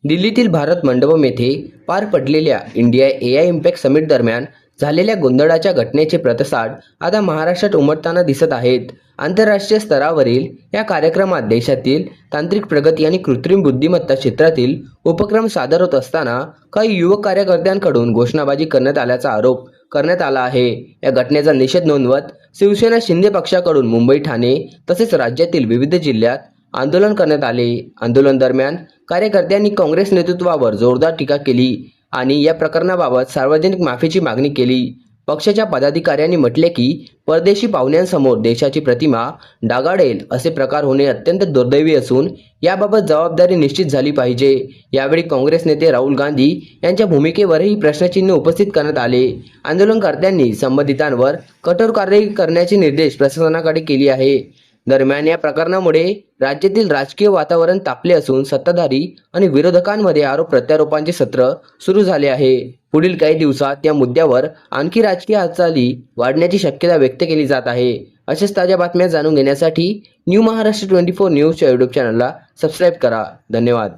दिल्लीतील भारत मंडपम येथे पार पडलेल्या इंडिया एआय इम्पॅक्ट समिट दरम्यान झालेल्या गोंधळाच्या घटनेचे प्रतिसाद आता महाराष्ट्रात उमटताना दिसत आहेत. आंतरराष्ट्रीय स्तरावरील या कार्यक्रमात देशातील तांत्रिक प्रगती आणि कृत्रिम बुद्धिमत्ता क्षेत्रातील उपक्रम सादर होत असताना काही युवक कार्यकर्त्यांकडून घोषणाबाजी करण्यात आल्याचा आरोप करण्यात आला आहे. या घटनेचा निषेध नोंदवत शिवसेना शिंदे पक्षाकडून मुंबई, ठाणे तसेच राज्यातील विविध जिल्ह्यात आंदोलन करण्यात आले. आंदोलन दरम्यान कार्यकर्त्यांनी काँग्रेस नेतृत्वावर जोरदार टीका केली आणि या प्रकरणाबाबत सार्वजनिक माफीची मागणी केली. पक्षाच्या पदाधिकाऱ्यांनी म्हटले की परदेशी पाहुण्यांसमोर देशाची प्रतिमा डागाळेल असे प्रकार होणे अत्यंत दुर्दैवी असून याबाबत जबाबदारी निश्चित झाली पाहिजे. यावेळी काँग्रेस नेते राहुल गांधी यांच्या भूमिकेवरही प्रश्नचिन्ह उपस्थित करण्यात आले. आंदोलनकर्त्यांनी संबंधितांवर कठोर कारवाई करण्याचे निर्देश प्रशासनाकडे केले आहे. दरम्यान या प्रकरणामुळे राज्यातील राजकीय वातावरण तापले असून सत्ताधारी आणि विरोधकांमध्ये आरोप प्रत्यारोपांचे सत्र सुरू झाले आहे. पुढील काही दिवसात या मुद्द्यावर आणखी राजकीय हालचाली वाढण्याची शक्यता व्यक्त केली जात आहे. अशाच ताज्या बातम्या जाणून घेण्यासाठी न्यू महाराष्ट्र 24 न्यूजच्या यूट्यूब चॅनलला सबस्क्राईब करा. धन्यवाद.